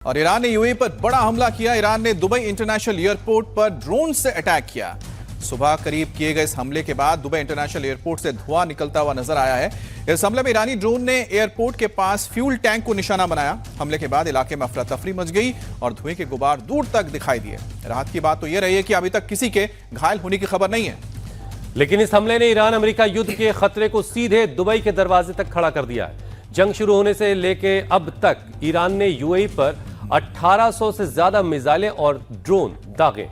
और ईरान ने यूएई पर बड़ा हमला किया। ईरान ने दुबई इंटरनेशनल एयरपोर्ट पर ड्रोन से अटैक किया। सुबह करीब किए गए इस हमले के बाद दुबई इंटरनेशनल एयरपोर्ट से धुआं निकलता हुआ नजर आया है। इस हमले में ईरानी ड्रोन ने एयरपोर्ट के पास फ्यूल टैंक को निशाना बनाया। हमले के बाद इलाके में अफरा तफरी मच गई और धुएं के गुबार दूर तक दिखाई दिए। राहत की बात तो यह रही है कि अभी तक किसी के घायल होने की खबर नहीं है। लेकिन इस हमले ने ईरान अमेरिका युद्ध के खतरे को सीधे दुबई के दरवाजे तक खड़ा कर दिया है। जंग शुरू होने से लेके अब तक ईरान ने यूएई पर 1800 से ज्यादा मिसाइलें और ड्रोन दागे।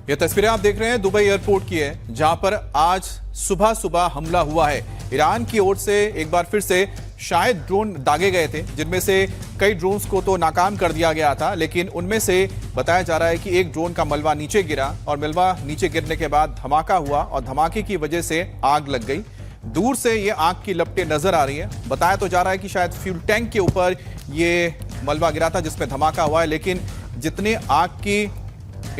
यह तस्वीरें आप देख रहे हैं दुबई एयरपोर्ट की है, जहां पर आज सुबह सुबह हमला हुआ है। ईरान की ओर से एक बार फिर से शायद ड्रोन दागे गए थे, जिनमें से कई ड्रोन्स को तो नाकाम कर दिया गया था, लेकिन उनमें से बताया जा रहा है कि एक ड्रोन का मलबा नीचे गिरा और मलबा नीचे गिरने के बाद धमाका हुआ और धमाके की वजह से आग लग गई। दूर से ये आग की लपटें नजर आ रही है। बताया तो जा रहा है कि शायद फ्यूल टैंक के ऊपर ये मलबा गिरा था जिसमें धमाका हुआ है, लेकिन जितनी आग की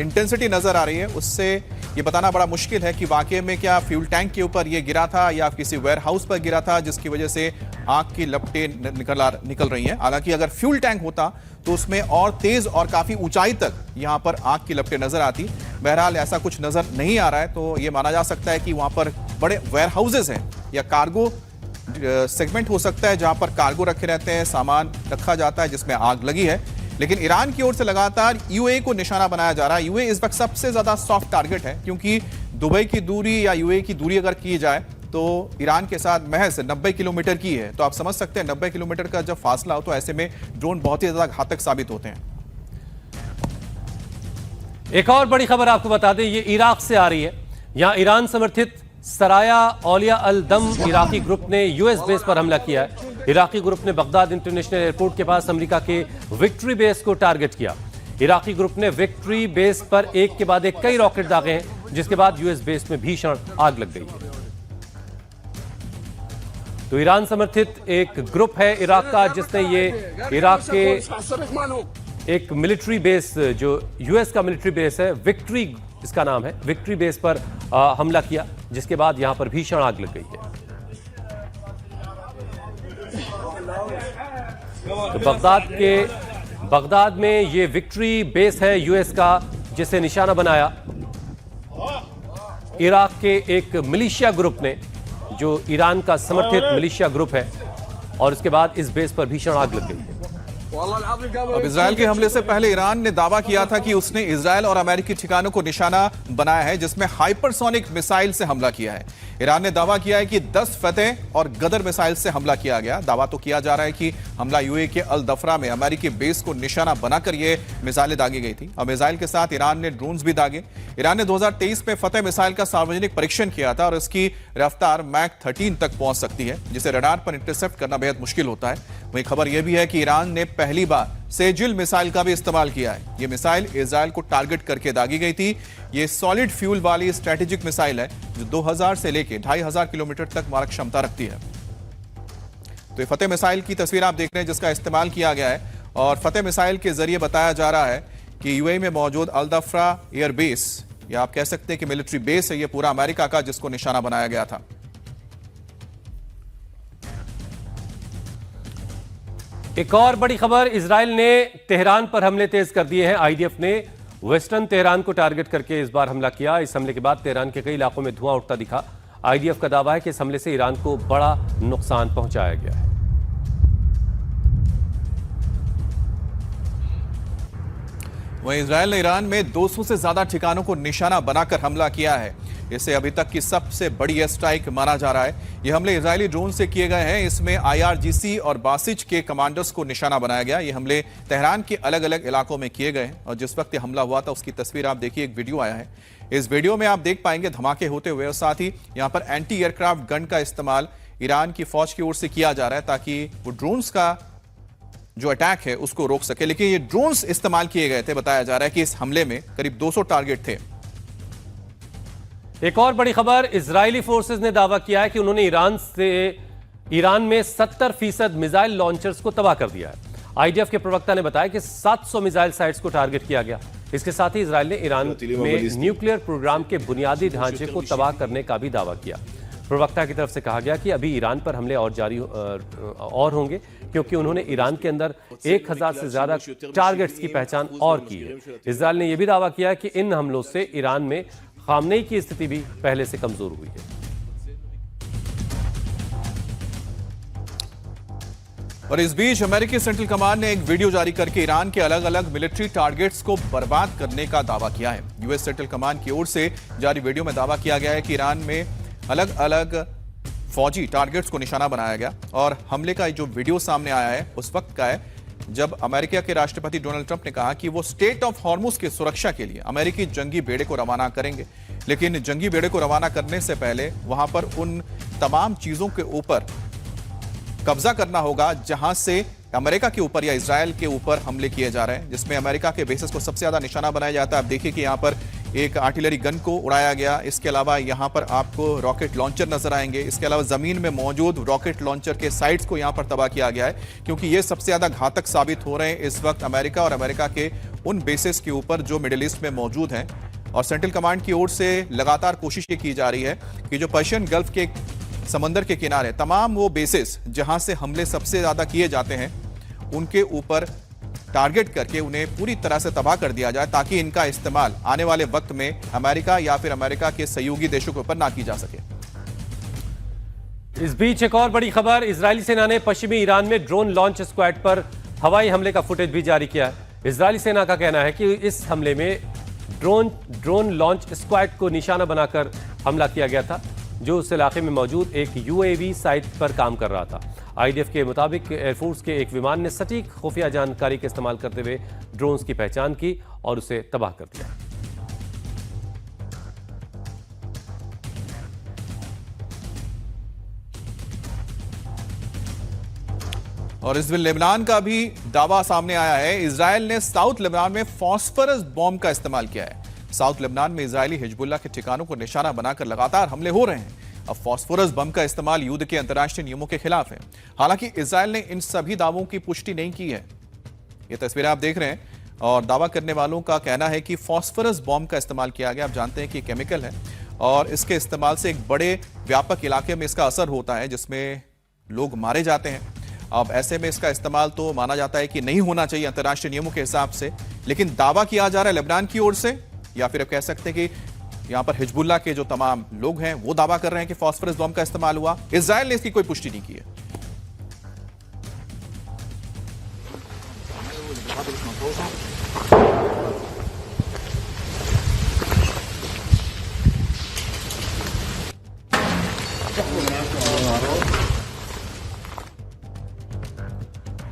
इंटेंसिटी नजर आ रही है उससे ये बताना बड़ा मुश्किल है कि वाकई में क्या फ्यूल टैंक के ऊपर ये गिरा था या किसी वेयर हाउस पर गिरा था, जिसकी वजह से आग की लपटें निकल रही हैं। हालांकि अगर फ्यूल टैंक होता तो उसमें और तेज और काफी ऊंचाई तक यहां पर आग की लपटें नजर आती। बहरहाल ऐसा कुछ नजर नहीं आ रहा है, तो ये माना जा सकता है कि वहां पर बड़े वेयर हाउसेज हैं या कार्गो सेगमेंट हो सकता है, जहां पर कार्गो रखे रहते हैं, सामान रखा जाता है, जिसमें आग लगी है। लेकिन ईरान की ओर से लगातार यूएई को निशाना बनाया जा रहा है। यूएई इस वक्त सबसे ज्यादा सॉफ्ट टारगेट है, क्योंकि दुबई की दूरी या यूएई की दूरी अगर की जाए तो ईरान के साथ महज 90 किलोमीटर की है। तो आप समझ सकते हैं 90 किलोमीटर का जब फासला हो तो ऐसे में ड्रोन बहुत ही ज्यादा घातक साबित होते हैं। एक और बड़ी खबर आपको बता दें, ये इराक से आ रही है। यहां ईरान समर्थित सराया औलिया अल दम इराकी ग्रुप ने यूएस बेस पर हमला किया है। इराकी ग्रुप ने बगदाद इंटरनेशनल एयरपोर्ट के पास अमेरिका के विक्ट्री बेस को टारगेट किया। इराकी ग्रुप ने विक्ट्री बेस पर एक के बाद एक कई रॉकेट दागे हैं, जिसके बाद यूएस बेस में भीषण आग लग गई है। तो ईरान समर्थित एक ग्रुप है इराक का, जिसने ये इराक के एक मिलिट्री बेस, जो यूएस का मिलिट्री बेस है, विक्ट्री इसका नाम है, विक्ट्री बेस पर हमला किया, जिसके बाद यहां पर भीषण आग लग गई है। तो बगदाद में ये विक्ट्री बेस है यूएस का, जिसे निशाना बनाया इराक के एक मिलिशिया ग्रुप ने, जो ईरान का समर्थित मिलिशिया ग्रुप है, और उसके बाद इस बेस पर भीषण आग लग गई है। अब इजराइल के हमले से पहले ईरान ने दावा किया था कि उसने इजराइल और अमेरिकी ठिकानों को निशाना बनाया है, जिसमें हाइपरसोनिक मिसाइल से हमला किया है। ईरान ने दावा किया है कि 10 फतेह और गदर मिसाइल से हमला किया गया। दावा तो किया जा रहा है कि हमला यूएई के अल दफरा में अमेरिकी बेस को निशाना बनाकर यह मिसाइलें दागी गई थी। अब मिसाइल के साथ ईरान ने ड्रोन्स भी दागे। ईरान ने 2023 में फतेह मिसाइल का सार्वजनिक परीक्षण किया था और इसकी रफ्तार मैक 13 तक पहुंच सकती है, जिसे रडार पर इंटरसेप्ट करना बेहद मुश्किल होता है। वहीं खबर यह भी है कि ईरान ने पहली बार सेजिल मिसाइल का भी इस्तेमाल किया है। यह मिसाइल इजराइल को टारगेट करके दागी गई थी। यह सॉलिड फ्यूल वाली स्ट्रेटेजिक मिसाइल है, जो 2000 से लेकर 2500 किलोमीटर तक मारक क्षमता रखती है। तो ये फतेह मिसाइल की तस्वीर आप देख रहे हैं, जिसका इस्तेमाल किया गया है। और फतेह मिसाइल के जरिए बताया जा रहा है कि यूएई में मौजूद अल दफरा एयर बेस, या आप कह सकते हैं कि मिलिट्री बेस है, यह पूरा अमेरिका का, जिसको निशाना बनाया गया था। एक और बड़ी खबर, इजराइल ने तेहरान पर हमले तेज कर दिए हैं। आईडीएफ ने वेस्टर्न तेहरान को टारगेट करके इस बार हमला किया। इस हमले के बाद तेहरान के कई इलाकों में धुआं उठता दिखा। आईडीएफ का दावा है कि इस हमले से ईरान को बड़ा नुकसान पहुंचाया गया है। वहीं इजराइल ने ईरान में 200 से ज्यादा ठिकानों को निशाना बनाकर हमला किया है। इसे अभी तक की सबसे बड़ी एयर स्ट्राइक माना जा रहा है। ये हमले इजरायली ड्रोन से किए गए हैं। इसमें आईआरजीसी और बासिज के कमांडर्स को निशाना बनाया गया। ये हमले तेहरान के अलग अलग इलाकों में किए गए हैं और जिस वक्त हमला हुआ था उसकी तस्वीर आप देखिए, एक वीडियो आया है। इस वीडियो में आप देख पाएंगे धमाके होते हुए, और साथ ही यहां पर एंटी एयरक्राफ्ट गन का इस्तेमाल ईरान की फौज की ओर से किया जा रहा है, ताकि वो ड्रोन्स का जो अटैक है उसको रोक सके। लेकिन ये ड्रोन्स इस्तेमाल किए गए थे। बताया जा रहा है कि इस हमले में करीब 200 टारगेट थे। एक और बड़ी खबर, इजरायली फोर्सेस ने दावा किया है कि उन्होंने ईरान में 70% मिसाइल लॉन्चर्स को तबाह कर दिया है। आईडीएफ के प्रवक्ता ने बताया कि 700 मिसाइल साइट्स को टारगेट किया गया। इसके साथ ही इजरायल ने ईरान में न्यूक्लियर प्रोग्राम के बुनियादी ढांचे को तबाह करने का भी दावा किया। प्रवक्ता की तरफ से कहा गया कि अभी ईरान पर हमले और जारी और होंगे, क्योंकि उन्होंने ईरान के अंदर 1000 से ज्यादा टारगेट्स की पहचान और की है। इजरायल ने यह भी दावा किया कि इन हमलों से ईरान में खामनेई की स्थिति भी पहले से कमजोर हुई है। और इस बीच अमेरिकी सेंट्रल कमांड ने एक वीडियो जारी करके ईरान के अलग अलग मिलिट्री टारगेट्स को बर्बाद करने का दावा किया है। यूएस सेंट्रल कमांड की ओर से जारी वीडियो में दावा किया गया है कि ईरान में अलग अलग फौजी टारगेट्स को निशाना बनाया गया। और हमले का जो वीडियो सामने आया है उस वक्त का है जब अमेरिका के राष्ट्रपति डोनाल्ड ट्रंप ने कहा कि वो स्टेट ऑफ हॉर्मुज की सुरक्षा के लिए अमेरिकी जंगी बेड़े को रवाना करेंगे। लेकिन जंगी बेड़े को रवाना करने से पहले वहां पर उन तमाम चीजों के ऊपर कब्जा करना होगा जहां से अमेरिका के ऊपर या इजरायल के ऊपर हमले किए जा रहे हैं, जिसमें अमेरिका के बेसिस को सबसे ज्यादा निशाना बनाया जाता है। आप देखिए कि यहां पर एक आर्टिलरी गन को उड़ाया गया। इसके अलावा यहां पर आपको रॉकेट लॉन्चर नजर आएंगे। इसके अलावा जमीन में मौजूद रॉकेट लॉन्चर के साइट्स को यहां पर तबाह किया गया है, क्योंकि ये सबसे ज्यादा घातक साबित हो रहे हैं इस वक्त अमेरिका और अमेरिका के उन बेसिस के ऊपर जो मिडिल ईस्ट में मौजूद हैं। और सेंट्रल कमांड की ओर से लगातार कोशिश ये की जा रही है कि जो पर्शियन गल्फ के समंदर के किनारे तमाम वो बेसिस जहां से हमले सबसे ज्यादा किए जाते हैं उनके ऊपर टारगेट करके उन्हें पूरी तरह से तबाह कर दिया जाए, ताकि इनका इस्तेमाल आने वाले वक्त में अमेरिका या फिर अमेरिका के सहयोगी देशों के ऊपर ना की जा सके। इस बीच एक और बड़ी खबर, इजरायली सेना ने पश्चिमी ईरान में ड्रोन लॉन्च स्क्वाड पर हवाई हमले का फुटेज भी जारी किया है। इजरायली सेना का कहना है कि इस हमले में ड्रोन लॉन्च स्क्वाड को निशाना बनाकर हमला किया गया था, जो उस इलाके में मौजूद एक यूएवी साइट पर काम कर रहा था। आईडीएफ के मुताबिक एयरफोर्स के एक विमान ने सटीक खुफिया जानकारी का इस्तेमाल करते हुए ड्रोन्स की पहचान की और उसे तबाह कर दिया। और इस बीच लेबनान का भी दावा सामने आया है। इजरायल ने साउथ लेबनान में फास्फोरस बॉम्ब का इस्तेमाल किया है। साउथ लेबनान में इजरायली हिजबुल्लाह के ठिकानों को निशाना बनाकर लगातार हमले हो रहे हैं। अब फास्फोरस बम का इस्तेमाल युद्ध के अंतर्राष्ट्रीय नियमों के खिलाफ है। हालांकि इजरायल ने इन सभी दावों की पुष्टि नहीं की है। ये तस्वीरें आप देख रहे हैं और दावा करने वालों का कहना है कि फास्फोरस बॉम्ब का इस्तेमाल किया गया। आप जानते हैं कि केमिकल है और इसके इस्तेमाल से एक बड़े व्यापक इलाके में इसका असर होता है, जिसमें लोग मारे जाते हैं। अब ऐसे में इसका इस्तेमाल तो माना जाता है कि नहीं होना चाहिए अंतर्राष्ट्रीय नियमों के हिसाब से, लेकिन दावा किया जा रहा है लेबनान की ओर से, या फिर आप कह सकते हैं कि यहां पर हिजबुल्लाह के जो तमाम लोग हैं वो दावा कर रहे हैं कि फास्फोरस बम का इस्तेमाल हुआ। इजरायल ने इसकी कोई पुष्टि नहीं की है।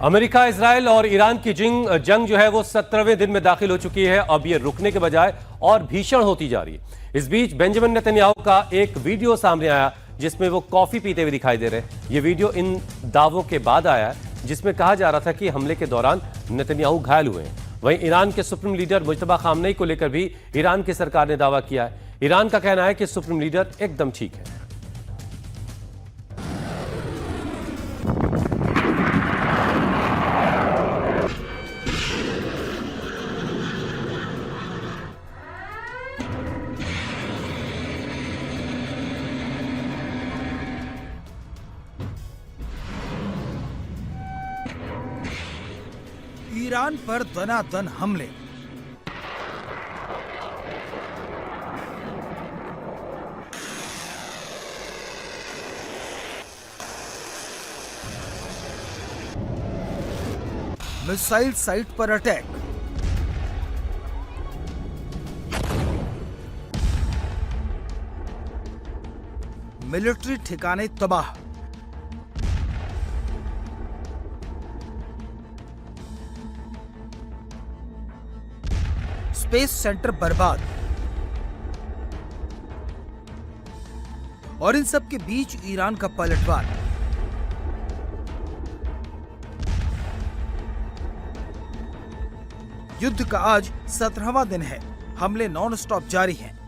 अमेरिका, इजरायल और ईरान की जंग जो है वो 17वें दिन में दाखिल हो चुकी है। अब ये रुकने के बजाय और भीषण होती जा रही है। इस बीच बेंजामिन नेतन्याहू का एक वीडियो सामने आया जिसमें वो कॉफी पीते हुए दिखाई दे रहे हैं। ये वीडियो इन दावों के बाद आया है जिसमें कहा जा रहा था कि हमले के दौरान नेतन्याहू घायल हुए हैं। वहीं ईरान के सुप्रीम लीडर मुज्तबा खामनेई को लेकर भी ईरान की सरकार ने दावा किया है। ईरान का कहना है कि सुप्रीम लीडर एकदम ठीक है। ईरान पर दनादन हमले। मिसाइल साइट पर अटैक। मिलिट्री ठिकाने तबाह। स्पेस सेंटर बर्बाद। और इन सब के बीच ईरान का पलटवार। युद्ध का आज 17वां दिन है। हमले नॉन स्टॉप जारी हैं।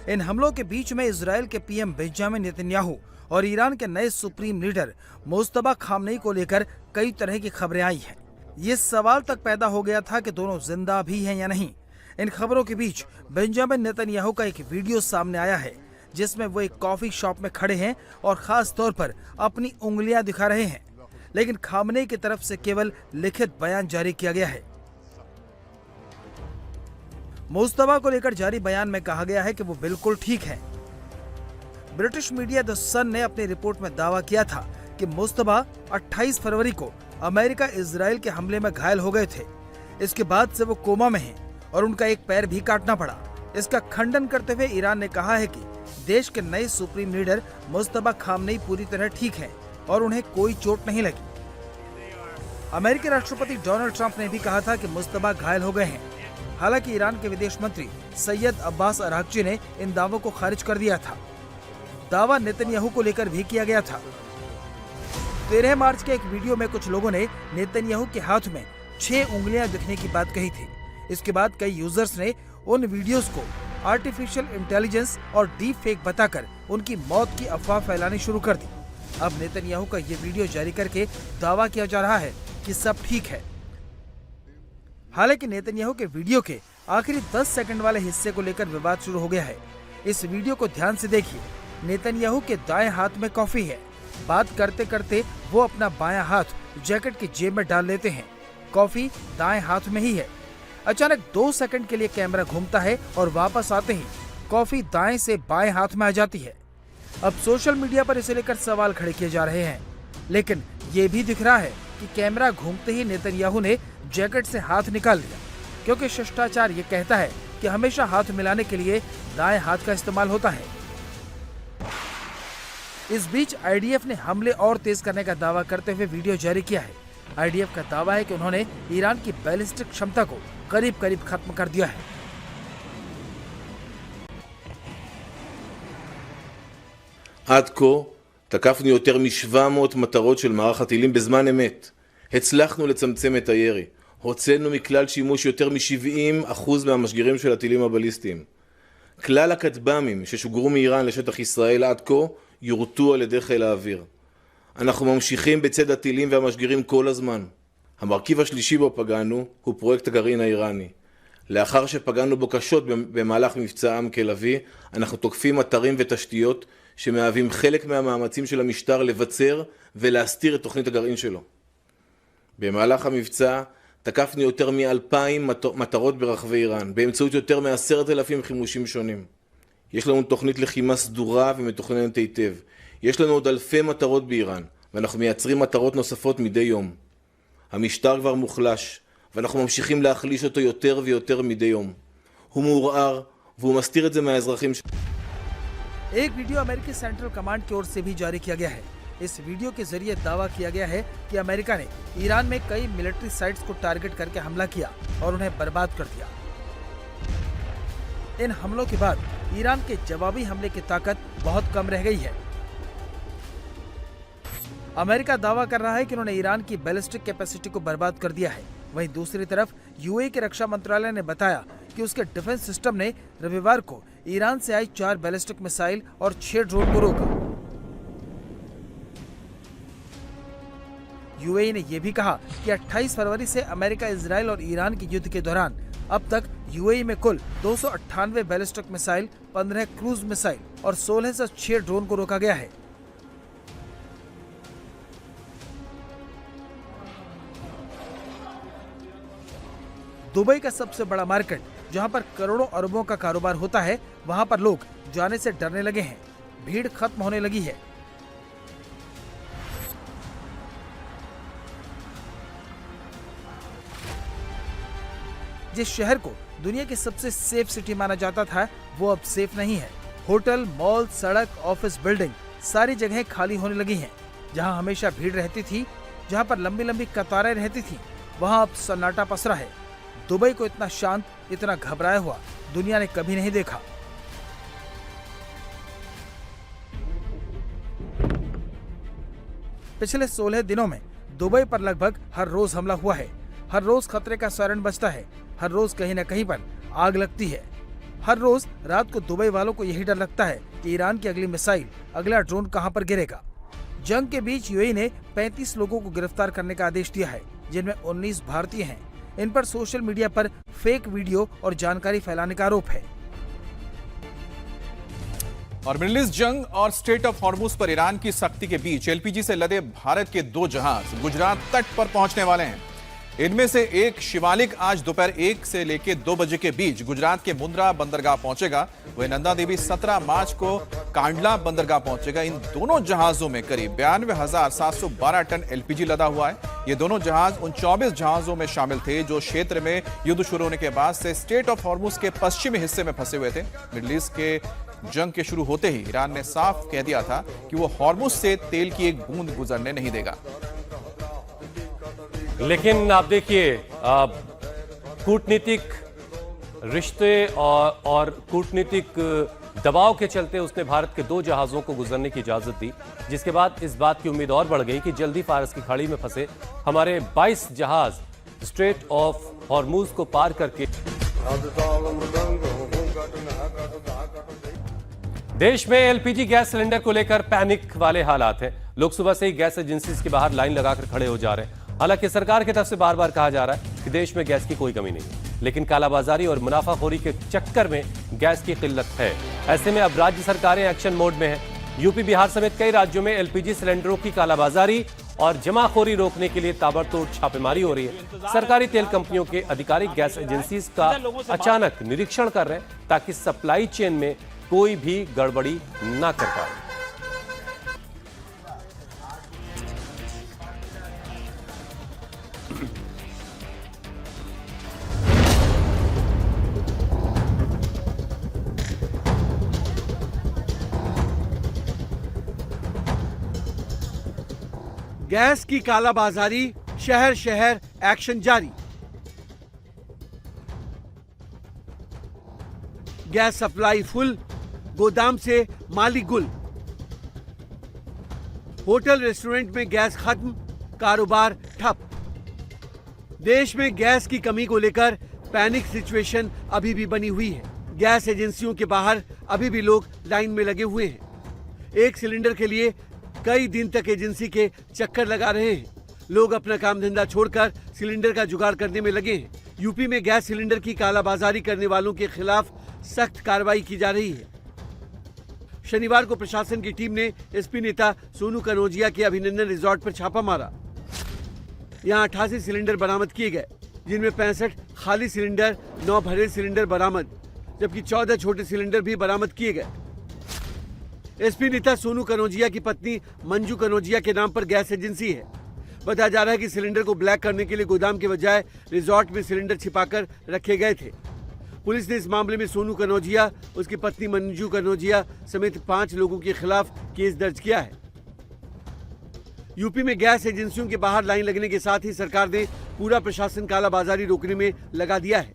इन हमलों के बीच में इजराइल के पीएम बेंजामिन नेतन्याहू और ईरान के नए सुप्रीम लीडर मुस्तफा खामनेई को लेकर कई तरह की खबरें आई हैं। ये सवाल तक पैदा हो गया था कि दोनों जिंदा भी हैं या नहीं। इन खबरों के बीच बेंजामिन नेतन्याहू का एक वीडियो सामने आया है जिसमें वो एक कॉफी शॉप में खड़े हैं और खास तौर पर अपनी उंगलियां दिखा रहे हैं, लेकिन खामनेई की तरफ से केवल लिखित बयान जारी किया गया है। मुस्तफा को लेकर जारी बयान में कहा गया है कि वो बिल्कुल ठीक है। ब्रिटिश मीडिया द सन ने अपनी रिपोर्ट में दावा किया था कि मुस्तफा 28 फरवरी को अमेरिका इजराइल के हमले में घायल हो गए थे। इसके बाद से वो कोमा में हैं और उनका एक पैर भी काटना पड़ा। इसका खंडन करते हुए ईरान ने कहा है कि देश के नए सुप्रीम लीडर मुस्तफा खामनेई पूरी तरह ठीक हैं और उन्हें कोई चोट नहीं लगी। अमेरिकी राष्ट्रपति डोनाल्ड ट्रंप ने भी कहा था कि मुस्तफा घायल हो गए हैं। हालांकि ईरान के विदेश मंत्री सैयद अब्बास अरागची ने इन दावों को खारिज कर दिया था। दावा नेतन्याहू को लेकर भी किया गया था। 13 मार्च के एक वीडियो में कुछ लोगों ने नेतन्याहू के हाथ में 6 उंगलियां दिखने की बात कही थी। इसके बाद कई यूजर्स ने उन वीडियोस को आर्टिफिशियल इंटेलिजेंस और डीप फेक बताकर उनकी मौत की अफवाह फैलानी शुरू कर दी। अब नेतन्याहू का ये वीडियो जारी करके दावा किया जा रहा है कि सब ठीक है। हालांकि नेतन्याहू के वीडियो के आखिरी 10 सेकंड वाले हिस्से को लेकर विवाद शुरू हो गया है। इस वीडियो को ध्यान से देखिए। नेतन्याहू के दाएं हाथ में कॉफी है। बात करते करते वो अपना बायां हाथ जैकेट की जेब में डाल लेते हैं। कॉफी दाएं हाथ में ही है। अचानक 2 सेकंड के लिए कैमरा घूमता है और वापस आते ही कॉफी दाएं से बाएं हाथ में आ जाती है। अब सोशल मीडिया पर इसे लेकर सवाल खड़े किए जा रहे हैं, लेकिन ये भी दिख रहा है कि कैमरा घूमते ही नेतन्याहू ने जैकेट से हाथ निकाल लिया, क्योंकि शिष्टाचार ये कहता है कि हमेशा हाथ मिलाने के लिए दाएं हाथ का इस्तेमाल होता है। इस बीच आईडीएफ ने हमले और तेज करने का दावा करते हुए वीडियो जारी किया है। आईडीएफ का दावा है कि उन्होंने ईरान की बैलिस्टिक क्षमता को करीब करीब खत्म कर दिया है। עד כה תקפנו יותר מ-700 מטרות של מערך הטילים בזמן אמת. הצלחנו לצמצם את הירי. הוצאנו מכלל שימוש יותר מ-70% מהמשגרים של הטילים הבליסטיים. כלל הכטב"מים ששוגרו מאיראן לשטח ישראל עד כה יורטו על ידי חיל האוויר. אנחנו ממשיכים בצד הטילים והמשגרים כל הזמן. המרכיב השלישי בו פגענו הוא פרויקט הגרעין האיראני. לאחר שפגענו בו קשות במהלך מבצע עם כלבי, אנחנו תוקפים אתרים ותשתיות שמהווים חלק מהמאמצים של המשטר לבצר ולהסתיר את תוכנית הגרעין שלו. במהלך המבצע תקפנו יותר מ-2,000 מטרות ברחבי איראן, באמצעות יותר מ-10,000 חימושים שונים. יש לנו תוכנית לחימה סדורה ומתוכננת היטב. יש לנו עוד אלפי מטרות באיראן, ואנחנו מייצרים מטרות נוספות מדי יום. המשטר כבר מוחלש, ואנחנו ממשיכים להחליש אותו יותר ויותר מדי יום. הוא מעורער, והוא מסתיר את זה מהאזרחים. एक वीडियो अमेरिकी सेंट्रल कमांड की ओर से भी जारी किया गया है। इस वीडियो के जरिए दावा किया गया है कि अमेरिका ने ईरान में कई मिलिट्री साइट्स को टारगेट करके हमला किया और उन्हें बर्बाद कर दिया। इन हमलों के बाद ईरान के जवाबी हमले की ताकत बहुत कम रह गई है। अमेरिका दावा कर रहा है कि उन्होंने ईरान की बैलिस्टिक कैपेसिटी को बर्बाद कर दिया है। वहीं दूसरी तरफ यूएई के रक्षा मंत्रालय ने बताया कि उसके डिफेंस सिस्टम ने रविवार को ईरान से आई 4 बैलिस्टिक मिसाइल और 6 ड्रोन को रोका। यूएई ने यह भी कहा कि 28 फरवरी से अमेरिका, इजराइल और ईरान के युद्ध के दौरान अब तक यूएई में कुल 298 बैलिस्टिक मिसाइल, 15 क्रूज मिसाइल और 16 से 6 ड्रोन को रोका गया है। दुबई का सबसे बड़ा मार्केट, जहां पर करोड़ों अरबों का कारोबार होता है, वहां पर लोग जाने से डरने लगे हैं। भीड़ खत्म होने लगी है। जिस शहर को दुनिया की सबसे सेफ सिटी माना जाता था, वो अब सेफ नहीं है। होटल, मॉल, सड़क, ऑफिस बिल्डिंग सारी जगह खाली होने लगी हैं। जहां हमेशा भीड़ रहती थी, जहां पर लंबी लंबी कतारें रहती थी, वहां अब सन्नाटा पसरा है। दुबई को इतना शांत, इतना घबराया हुआ दुनिया ने कभी नहीं देखा। पिछले 16 दिनों में दुबई पर लगभग हर रोज हमला हुआ है। हर रोज खतरे का सायरन बजता है। हर रोज कहीं न कहीं पर आग लगती है। हर रोज रात को दुबई वालों को यही डर लगता है कि ईरान की अगली मिसाइल, अगला ड्रोन कहां पर गिरेगा। जंग के बीच यूएई ने 35 लोगों को गिरफ्तार करने का आदेश दिया है, जिनमें 19 भारतीय हैं। इन पर सोशल मीडिया पर फेक वीडियो और जानकारी फैलाने का आरोप है। और मिडिल ईस्ट जंग और स्ट्रेट ऑफ हॉर्मुज पर ईरान की सख्ती के बीच एलपीजी से लदे भारत के 2 जहाज गुजरात तट पर पहुंचने वाले हैं। इनमें से एक शिवालिक आज दोपहर 1 से लेकर 2 बजे के बीच गुजरात के मुंद्रा बंदरगाह पहुंचेगा। वही नंदा देवी 17 मार्च को कांडला बंदरगाह पहुंचेगा। इन दोनों जहाजों में करीब 92,712 टन एलपीजी लदा हुआ है। ये दोनों जहाज उन 24 जहाजों में शामिल थे जो क्षेत्र में युद्ध शुरू होने के बाद से स्ट्रेट ऑफ हॉर्मुज के पश्चिमी हिस्से में फंसे हुए थे। मिडिल ईस्ट के जंग के शुरू होते ही ईरान ने साफ कह दिया था कि वो हॉर्मुज से तेल की एक बूंद गुजरने नहीं देगा। लेकिन आप देखिए, कूटनीतिक रिश्ते और कूटनीतिक दबाव के चलते उसने भारत के 2 जहाजों को गुजरने की इजाजत दी, जिसके बाद इस बात की उम्मीद और बढ़ गई कि जल्दी फारस की खाड़ी में फंसे हमारे 22 जहाज स्ट्रेट ऑफ हॉर्मुज को पार करके देश में एलपीजी गैस सिलेंडर को लेकर पैनिक वाले हालात हैं। लोग सुबह से ही गैस एजेंसीज के बाहर लाइन लगाकर खड़े हो जा रहे हैं। हालांकि सरकार की तरफ से बार बार कहा जा रहा है कि देश में गैस की कोई कमी नहीं है, लेकिन कालाबाजारी और मुनाफाखोरी के चक्कर में गैस की किल्लत है। ऐसे में अब राज्य सरकारें एक्शन मोड में हैं। यूपी, बिहार समेत कई राज्यों में एलपीजी सिलेंडरों की कालाबाजारी और जमाखोरी रोकने के लिए ताबड़तोड़ छापेमारी हो रही है। सरकारी तेल कंपनियों के अधिकारी गैस एजेंसीज का अचानक निरीक्षण कर रहे हैं ताकि सप्लाई चेन में कोई भी गड़बड़ी ना कर पाए। गैस की कालाबाजारी, शहर शहर एक्शन जारी। गैस सप्लाई फुल, गोदाम से माली गुल। होटल रेस्टोरेंट में गैस खत्म, कारोबार ठप। देश में गैस की कमी को लेकर पैनिक सिचुएशन अभी भी बनी हुई है। गैस एजेंसियों के बाहर अभी भी लोग लाइन में लगे हुए हैं। एक सिलेंडर के लिए कई दिन तक एजेंसी के चक्कर लगा रहे हैं। लोग अपना काम धंधा छोड़कर सिलेंडर का जुगाड़ करने में लगे हैं। यूपी में गैस सिलेंडर की कालाबाजारी करने वालों के खिलाफ सख्त कार्रवाई की जा रही है। शनिवार को प्रशासन की टीम ने एसपी नेता सोनू कनौजिया के अभिनंदन रिजॉर्ट पर छापा मारा। यहां 88 सिलेंडर बरामद किए गए, जिनमें 65 खाली सिलेंडर, 9 भरे सिलेंडर बरामद, जबकि 14 छोटे सिलेंडर भी बरामद किए गए। एसपी नेता सोनू कनौजिया की पत्नी मंजू कनौजिया के नाम पर गैस एजेंसी है। बताया जा रहा है कि सिलेंडर को ब्लैक करने के लिए गोदाम के बजाय रिजॉर्ट में सिलेंडर छिपाकर रखे गए थे। पुलिस ने इस मामले में सोनू कनौजिया, उसकी पत्नी मंजू कनौजिया समेत 5 लोगों के खिलाफ केस दर्ज किया है। यूपी में गैस एजेंसियों के बाहर लाइन लगने के साथ ही सरकार ने पूरा प्रशासन कालाबाजारी रोकने में लगा दिया है।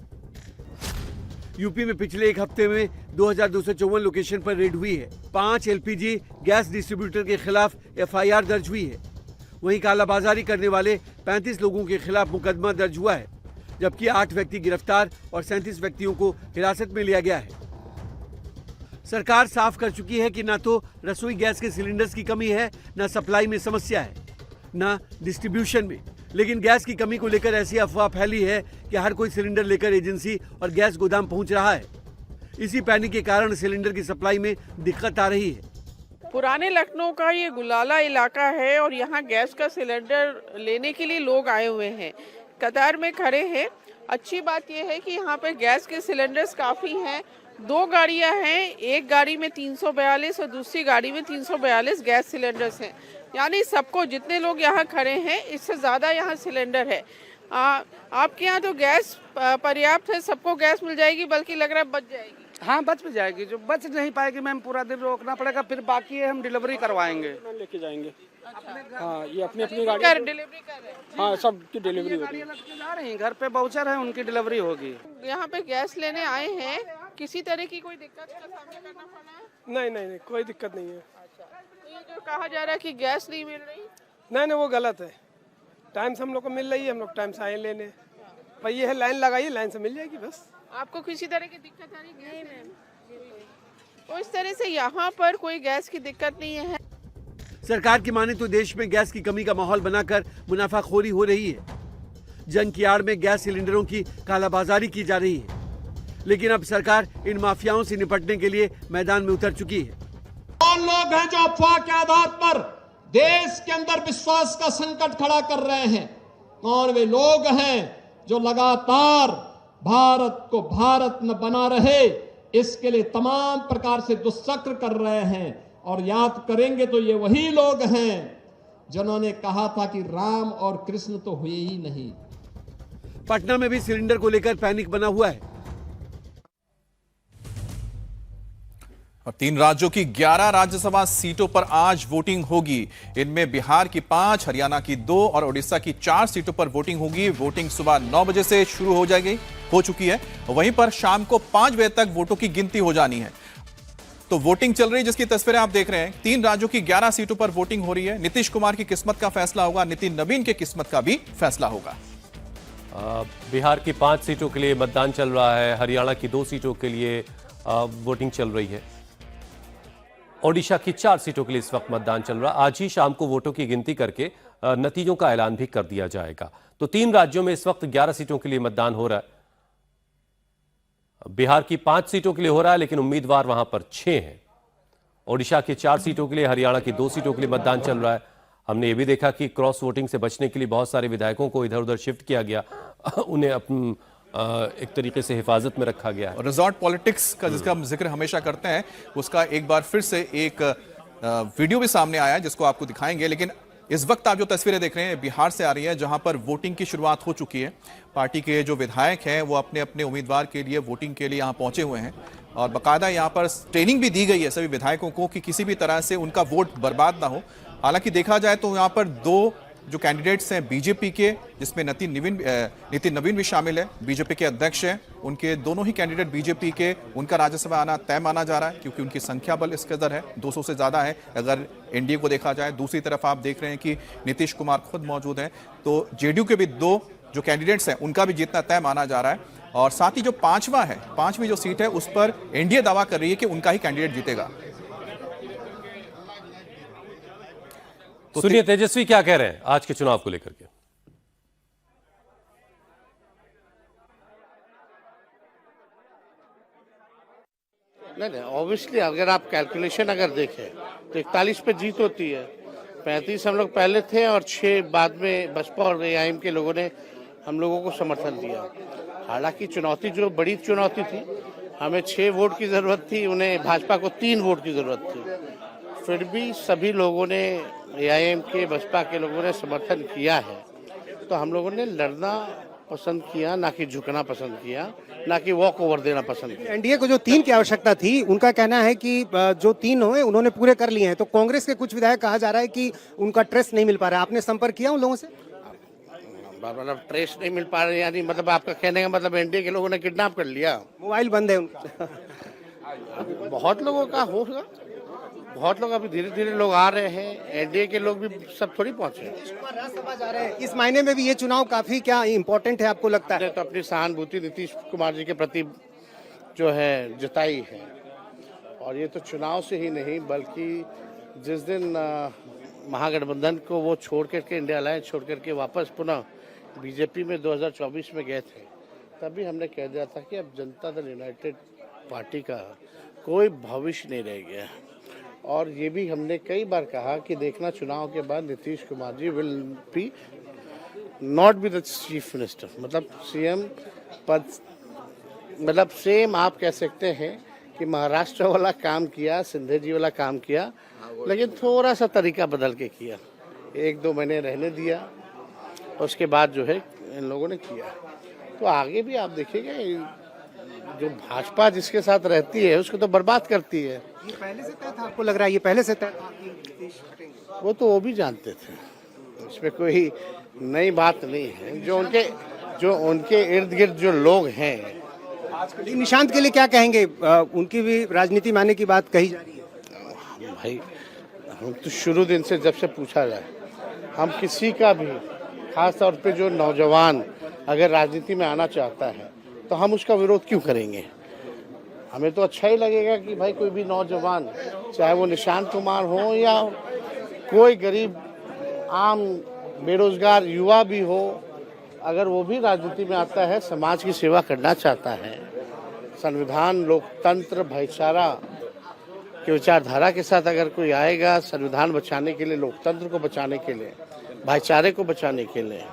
यूपी में पिछले एक हफ्ते में 2254 लोकेशन पर रेड हुई है। 5 एलपीजी गैस डिस्ट्रीब्यूटर के खिलाफ एफआईआर दर्ज हुई है। वहीं कालाबाजारी करने वाले 35 लोगों के खिलाफ मुकदमा दर्ज हुआ है, जबकि 8 व्यक्ति गिरफ्तार और 37 व्यक्तियों को हिरासत में लिया गया है। सरकार साफ कर चुकी है कि न तो रसोई गैस के सिलेंडर्स की कमी है, न सप्लाई में समस्या है, न डिस्ट्रीब्यूशन में। लेकिन गैस की कमी को लेकर ऐसी अफवाह फैली है कि हर कोई सिलेंडर लेकर एजेंसी और गैस गोदाम पहुंच रहा है। इसी पैनिक के कारण सिलेंडर की सप्लाई में दिक्कत आ रही है। पुराने लखनऊ का ये गुलाला इलाका है और यहाँ गैस का सिलेंडर लेने के लिए लोग आए हुए हैं, कतार में खड़े हैं। अच्छी बात यह है कि यहाँ पे गैस के सिलेंडर्स काफ़ी हैं। 2 गाड़ियाँ हैं, एक गाड़ी में 342 और दूसरी गाड़ी में 342 गैस सिलेंडर्स हैं। यानी सबको, जितने लोग यहाँ खड़े हैं इससे ज़्यादा यहाँ सिलेंडर है। आपके यहाँ तो गैस पर्याप्त है, सबको गैस मिल जाएगी, बल्कि लग रहा है बच जाएगी। हाँ, बच भी जाएगी। जो बच नहीं पाएगी मैम, पूरा दिन रोकना पड़ेगा। फिर बाकी है हम डिलीवरी करवाएंगे, लेके जाएंगे। अच्छा। हाँ, ये अपनी अपनी गाड़ी डिलीवरी कर रहे हैं। हाँ, सब की डिलीवरी होगी। जा रही हैं, घर पे बाउचर है, उनकी डिलीवरी होगी। यहाँ पे गैस लेने आए हैं, किसी तरह की कोई दिक्कत का सामना करना पड़ा है? नहीं, कोई दिक्कत नहीं है। तो ये जो कहा जा रहा है कि गैस नहीं मिल रही, नहीं, वो गलत है। टाइम से हम लोग को मिल रही है, हम लोग टाइम से आए लेने। पर ये है लाइन लगाइए, लाइन से मिल जाएगी बस। आपको किसी तरह की दिक्कत आ रही है? नहीं मैम, तो इस तरह से यहाँ पर कोई गैस की दिक्कत नहीं है। सरकार की माने तो देश में गैस की कमी का माहौल बनाकर मुनाफाखोरी हो रही है। जंग की आड़ में गैस सिलेंडरों की कालाबाजारी की जा रही है, लेकिन अब सरकार इन माफियाओं से निपटने के लिए मैदान में उतर चुकी है। कौन लोग हैं जो अफवाह के आधार पर देश के अंदर विश्वास का संकट खड़ा कर रहे हैं? कौन वे लोग हैं जो लगातार भारत को भारत न बना रहे इसके लिए तमाम प्रकार से दुष्चक्र कर रहे हैं? और याद करेंगे तो ये वही लोग हैं जिन्होंने कहा था कि राम और कृष्ण तो हुए ही नहीं। पटना में भी सिलेंडर को लेकर पैनिक बना हुआ है। और 3 राज्यों की 11 राज्यसभा सीटों पर आज वोटिंग होगी। इनमें बिहार की 5, हरियाणा की 2 और ओडिशा की 4 सीटों पर वोटिंग होगी। वोटिंग सुबह 9 बजे से शुरू हो चुकी है। वहीं पर शाम को 5 बजे तक वोटों की गिनती हो जानी है। तो वोटिंग चल रही है, जिसकी तस्वीरें आप देख रहे हैं। 3 राज्यों की 11 सीटों पर वोटिंग हो रही है। नीतीश कुमार की किस्मत का फैसला होगा, नितिन नवीन की किस्मत का भी फैसला होगा। बिहार की 5 सीटों के लिए मतदान चल रहा है, हरियाणा की 2 सीटों के लिए वोटिंग चल रही है, ओडिशा की 4 सीटों के लिए इस वक्त मतदान चल रहा है। आज ही शाम को वोटों की गिनती करके नतीजों का ऐलान भी कर दिया जाएगा। तो 3 राज्यों में इस वक्त 11 सीटों के लिए मतदान हो रहा है। बिहार की 5 सीटों के लिए हो रहा है, लेकिन उम्मीदवार वहां पर 6 हैं। ओडिशा की 4 सीटों के लिए, हरियाणा की 2 सीटों के लिए मतदान चल रहा है। हमने ये भी देखा कि क्रॉस वोटिंग से बचने के लिए बहुत सारे विधायकों को इधर उधर शिफ्ट किया गया, उन्हें एक तरीके से हिफाजत में रखा गया है। रिजॉर्ट पॉलिटिक्स का जिसका हम जिक्र हमेशा करते हैं, उसका एक बार फिर से एक वीडियो भी सामने आया है, जिसको आपको दिखाएंगे। लेकिन इस वक्त आप जो तस्वीरें देख रहे हैं बिहार से आ रही है, जहां पर वोटिंग की शुरुआत हो चुकी है। पार्टी के जो विधायक हैं वो अपने अपने उम्मीदवार के लिए वोटिंग के लिए यहां पहुंचे हुए हैं और बाकायदा यहां पर ट्रेनिंग भी दी गई है सभी विधायकों को कि किसी भी तरह से उनका वोट बर्बाद ना हो। हालांकि देखा जाए तो यहां पर 2 जो कैंडिडेट्स हैं बीजेपी के, जिसमें नितिन नवीन भी शामिल है, बीजेपी के अध्यक्ष हैं। उनके दोनों ही कैंडिडेट बीजेपी के, उनका राज्यसभा आना तय माना जा रहा है क्योंकि उनकी संख्या बल इस कदर है, 200 से ज्यादा है अगर एनडीए को देखा जाए। दूसरी तरफ आप देख रहे हैं कि नीतीश कुमार खुद मौजूद हैं, तो जेडीयू के भी 2 जो कैंडिडेट्स हैं उनका भी जीतना तय माना जा रहा है। और साथ ही जो 5वीं जो सीट है उस पर एनडीए दावा कर रही है कि उनका ही कैंडिडेट जीतेगा। तो सुनिए तेजस्वी क्या कह रहे हैं आज के चुनाव को लेकर के। नहीं, ऑब्वियसली अगर आप कैलकुलेशन अगर देखें तो 41 पे जीत होती है। 35 हम लोग पहले थे और 6 बाद में बसपा और एआईएम के लोगों ने हम लोगों को समर्थन दिया। हालांकि चुनौती जो बड़ी चुनौती थी, हमें 6 वोट की जरूरत थी, उन्हें भाजपा को 3 वोट की जरूरत थी। फिर भी सभी लोगों ने, एआईएम के, बसपा के लोगों ने समर्थन किया है। तो हम लोगों ने लड़ना पसंद किया, ना कि झुकना पसंद किया, ना कि वॉक ओवर देना पसंद किया। एनडीए को जो 3 की आवश्यकता थी, उनका कहना है कि जो 3 हुए उन्होंने पूरे कर लिए हैं। तो कांग्रेस के कुछ विधायक कहा जा रहा है कि उनका ट्रेस नहीं मिल पा रहा है। आपने संपर्क किया उन लोगों से? मतलब ट्रेस नहीं मिल पा रहे यानी मतलब आपका कहने का मतलब एनडीए के लोगों ने किडनैप कर लिया, मोबाइल बंद है उनका। बहुत लोगों का होगा, बहुत लोग अभी धीरे धीरे लोग आ रहे हैं। एनडीए के लोग भी सब थोड़ी पहुंचे हैं। राज्यसभा जा रहे हैं, इस महीने में भी ये चुनाव काफी क्या इम्पोर्टेंट है आपको लगता है? तो अपनी सहानुभूति नीतीश कुमार जी के प्रति जो है जताई है, और ये तो चुनाव से ही नहीं बल्कि जिस दिन महागठबंधन को वो छोड़ करके, इंडिया अलायंस छोड़ करके वापस पुनः बीजेपी में 2024 में गए थे, तभी हमने कह दिया था कि अब जनता दल यूनाइटेड पार्टी का कोई भविष्य नहीं रह गया। और ये भी हमने कई बार कहा कि देखना चुनाव के बाद Nitish Kumar ji will be not be the chief minister, मतलब सीएम पद, मतलब सेम आप कह सकते हैं कि महाराष्ट्र वाला काम किया, सिंधे जी वाला काम किया, लेकिन थोड़ा सा तरीका बदल के किया। 1-2 महीने रहने दिया, उसके बाद जो है इन लोगों ने किया। तो आगे भी आप देखिएगा, जो भाजपा जिसके साथ रहती है उसको तो बर्बाद करती है। ये पहले से तय था, आपको लग रहा है ये पहले से तय था कि नीतीश हटेंगे? वो तो वो भी जानते थे, इसमें कोई नई बात नहीं है। जो उनके इर्द गिर्द जो लोग हैं, निशांत के लिए क्या कहेंगे? उनकी भी राजनीति में आने की बात कही जा रही है। भाई हम तो शुरू दिन से जब से पूछा जाए, हम किसी का भी, खास तौर पे जो नौजवान अगर राजनीति में आना चाहता है तो हम उसका विरोध क्यों करेंगे? हमें तो अच्छा ही लगेगा कि भाई कोई भी नौजवान, चाहे वो निशांत कुमार हो या कोई गरीब आम बेरोजगार युवा भी हो, अगर वो भी राजनीति में आता है, समाज की सेवा करना चाहता है, संविधान, लोकतंत्र, भाईचारा की विचारधारा के साथ अगर कोई आएगा, संविधान बचाने के लिए, लोकतंत्र को बचाने के लिए, भाईचारे को बचाने के लिए,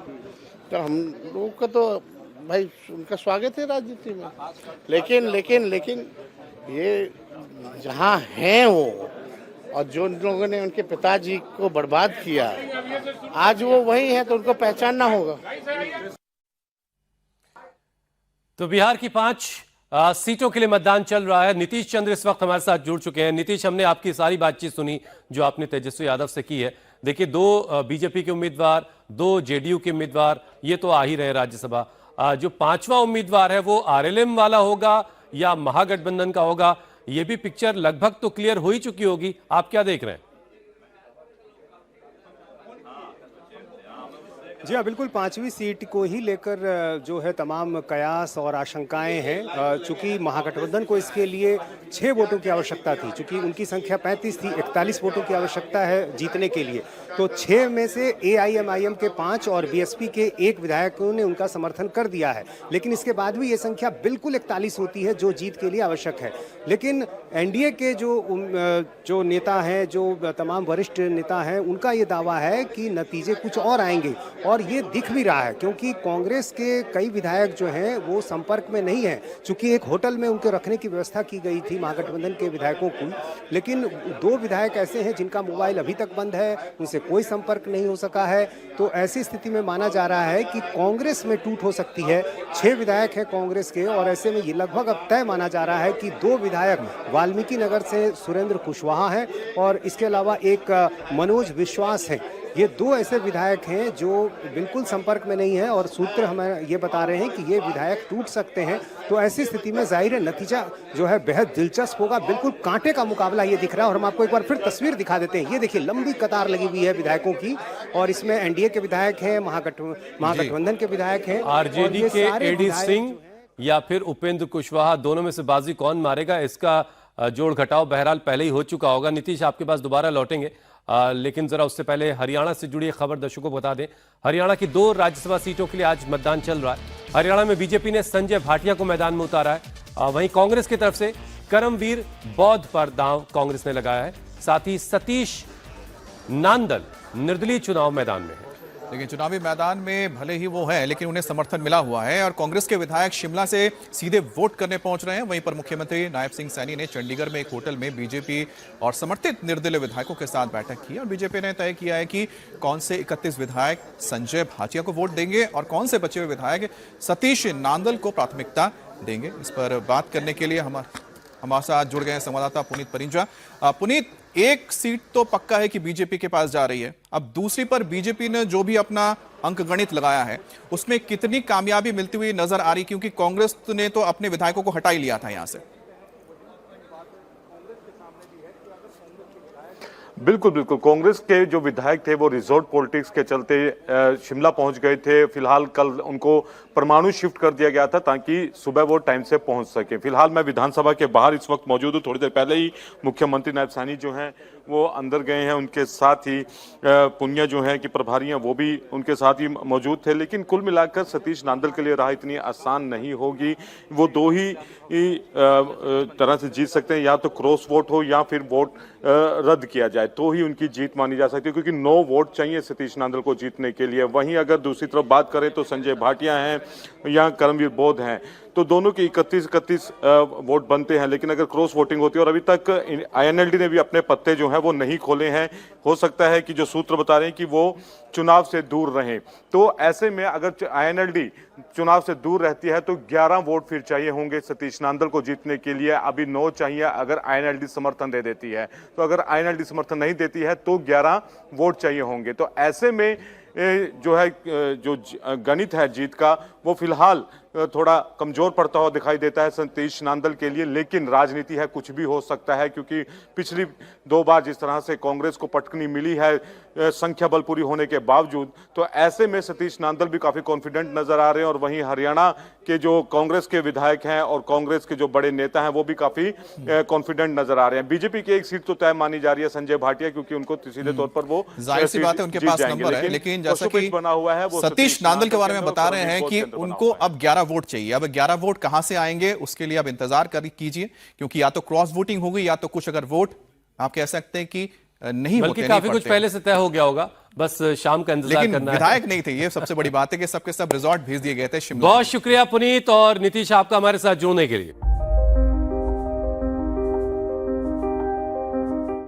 तो हम लोगों का तो भाई उनका स्वागत है राजनीति में। लेकिन ये जहाँ हैं वो, और जो लोगों ने उनके पिताजी को बर्बाद किया, आज वो वही है, तो उनको पहचानना होगा। तो बिहार की 5 सीटों के लिए मतदान चल रहा है। नीतीश चंद्र इस वक्त हमारे साथ जुड़ चुके हैं। नीतीश, हमने आपकी सारी बातचीत सुनी जो आपने तेजस्वी यादव से की है। देखिए, 2 बीजेपी के उम्मीदवार, 2 जेडीयू के उम्मीदवार, ये तो आ ही रहे राज्यसभा। जो 5वां उम्मीदवार है वो आरएलएम वाला होगा या महागठबंधन का होगा, ये भी पिक्चर लगभग तो क्लियर हो ही चुकी होगी। आप क्या देख रहे हैं? जी हाँ, बिल्कुल 5वीं सीट को ही लेकर जो है तमाम कयास और आशंकाएं हैं। चूंकि महागठबंधन को इसके लिए 6 वोटों की आवश्यकता थी, चूंकि उनकी संख्या 35 थी, 41 वोटों की आवश्यकता है जीतने के लिए। तो 6 में से एआईएमआईएम के 5 और बीएसपी के 1 विधायकों ने उनका समर्थन कर दिया है, लेकिन इसके बाद भी ये संख्या बिल्कुल 41 होती है जो जीत के लिए आवश्यक है। लेकिन एनडीए के जो नेता हैं, जो तमाम वरिष्ठ नेता हैं, उनका ये दावा है कि नतीजे कुछ और आएंगे, और ये दिख भी रहा है, क्योंकि कांग्रेस के कई विधायक जो हैं वो संपर्क में नहीं हैं। चूंकि एक होटल में उनके रखने की व्यवस्था की गई थी महागठबंधन के विधायकों को, लेकिन 2 विधायक ऐसे हैं जिनका मोबाइल अभी तक बंद है, उनसे कोई संपर्क नहीं हो सका है। तो ऐसी स्थिति में माना जा रहा है कि कांग्रेस में टूट हो सकती है। 6 विधायक हैं कांग्रेस के, और ऐसे में ये लगभग अब तय माना जा रहा है कि 2 विधायक वाल्मीकि नगर से सुरेंद्र कुशवाहा हैं, और इसके अलावा एक मनोज विश्वास है। ये 2 ऐसे विधायक हैं जो बिल्कुल संपर्क में नहीं है, और सूत्र हमें ये बता रहे हैं कि ये विधायक टूट सकते हैं। तो ऐसी स्थिति में जाहिर है नतीजा जो है बेहद दिलचस्प होगा। बिल्कुल कांटे का मुकाबला ये दिख रहा है, और हम आपको एक बार फिर तस्वीर दिखा देते हैं। ये देखिए, लंबी कतार लगी हुई है विधायकों की, और इसमें एनडीए के विधायक हैं, महागठबंधन के विधायक हैं, आरजेडी के एडी सिंह या फिर उपेंद्र कुशवाहा, दोनों में से बाजी कौन मारेगा, इसका जोड़ घटाव बहरहाल पहले ही हो चुका होगा। नीतीश, आपके पास दोबारा लौटेंगे, लेकिन जरा उससे पहले हरियाणा से जुड़ी खबर दर्शकों को बता दें। हरियाणा की 2 राज्यसभा सीटों के लिए आज मतदान चल रहा है। हरियाणा में बीजेपी ने संजय भाटिया को मैदान में उतारा है। वहीं कांग्रेस की तरफ से करमवीर बौद्ध पर दांव कांग्रेस ने लगाया है। साथ ही सतीश नांदल निर्दलीय चुनाव मैदान में है। लेकिन चुनावी मैदान में भले ही वो हैं, लेकिन उन्हें समर्थन मिला हुआ है, और कांग्रेस के विधायक शिमला से सीधे वोट करने पहुंच रहे हैं। वहीं पर मुख्यमंत्री नायब सिंह सैनी ने चंडीगढ़ में एक होटल में बीजेपी और समर्थित निर्दलीय विधायकों के साथ बैठक की, और बीजेपी ने तय किया है कि कौन से 31 विधायक संजय भाटिया को वोट देंगे और कौन से बचे हुए विधायक सतीश नांदल को प्राथमिकता देंगे। इस पर बात करने के लिए हमारे साथ जुड़ गए हैं संवाददाता पुनीत परिंजा। पुनीत, एक सीट तो पक्का है कि बीजेपी के पास जा रही है, अब दूसरी पर बीजेपी ने जो भी अपना अंकगणित लगाया है उसमें कितनी कामयाबी मिलती हुई नजर आ रही, क्योंकि कांग्रेस ने तो अपने विधायकों को हटा ही लिया था यहां से। बिल्कुल बिल्कुल, कांग्रेस के जो विधायक थे वो रिजॉर्ट पॉलिटिक्स के चलते शिमला पहुंच गए थे। फिलहाल कल उनको परमाणु शिफ्ट कर दिया गया था ताकि सुबह वो टाइम से पहुंच सके। फिलहाल मैं विधानसभा के बाहर इस वक्त मौजूद हूं। थोड़ी देर पहले ही मुख्यमंत्री नायब सैनी जो हैं वो अंदर गए हैं, उनके साथ ही पुनिया जो है कि प्रभारी हैं वो भी उनके साथ ही मौजूद थे। लेकिन कुल मिलाकर सतीश नांदल के लिए राह इतनी आसान नहीं होगी। वो 2 ही तरह से जीत सकते हैं, या तो क्रॉस वोट हो या फिर वोट रद्द किया जाए, तो ही उनकी जीत मानी जा सकती है, क्योंकि 9 वोट चाहिए सतीश नांदल को जीतने के लिए। वहीं अगर दूसरी तरफ बात करें तो संजय भाटिया हैं या करमवीर बौद्ध हैं, तो दोनों के 31 वोट बनते हैं। लेकिन अगर क्रॉस वोटिंग होती है, और अभी तक आईएनएलडी ने भी अपने पत्ते जो हैं वो नहीं खोले हैं, हो सकता है कि जो सूत्र बता रहे हैं कि वो चुनाव से दूर रहें, तो ऐसे में अगर आईएनएलडी चुनाव से दूर रहती है तो 11 वोट फिर चाहिए होंगे सतीश नांदल को जीतने के लिए। अभी 9 चाहिए अगर आईएनएलडी समर्थन दे देती है, तो अगर आईएनएलडी समर्थन नहीं देती है तो 11 वोट चाहिए होंगे। तो ऐसे में जो है जो गणित है जीत का वो फिलहाल थोड़ा कमजोर पड़ता हुआ दिखाई देता है सतीश नांदल के लिए, लेकिन राजनीति है, कुछ भी हो सकता है, क्योंकि पिछली 2 बार जिस तरह से कांग्रेस को पटकनी मिली है संख्या बल पूरी होने के बावजूद, तो ऐसे में सतीश नांदल भी काफी कॉन्फिडेंट नजर आ रहे हैं। और वहीं हरियाणा के जो कांग्रेस के विधायक हैं और कांग्रेस के जो बड़े नेता हैं वो भी काफी कॉन्फिडेंट नजर आ रहे हैं। बीजेपी की एक सीट तो तय मानी जा रही है संजय भाटिया, क्योंकि उनको सीधे तौर पर वो जाहिर सी बात है उनके पास नंबर है, लेकिन जैसा कि बना हुआ है वो सतीश नांदल के बारे में बता रहे हैं कि उनको अब 11 वोट चाहिए। अब 11 वोट कहां से आएंगे उसके लिए अब इंतजार कीजिए, क्योंकि या तो क्रॉस वोटिंग होगी या तो कुछ अगर वोट आप कह सकते हैं कि नहीं बल्कि होते, काफी नहीं कुछ पहले से तय हो गया होगा, बस शाम का इंतजार लेकिन करना है। विधायक नहीं थे, ये सबसे बड़ी बात है कि सबके सब रिजॉर्ट भेज दिए गए थे शिमला। बहुत शुक्रिया पुनीत और नीतीश आपका हमारे साथ जुड़ने के लिए।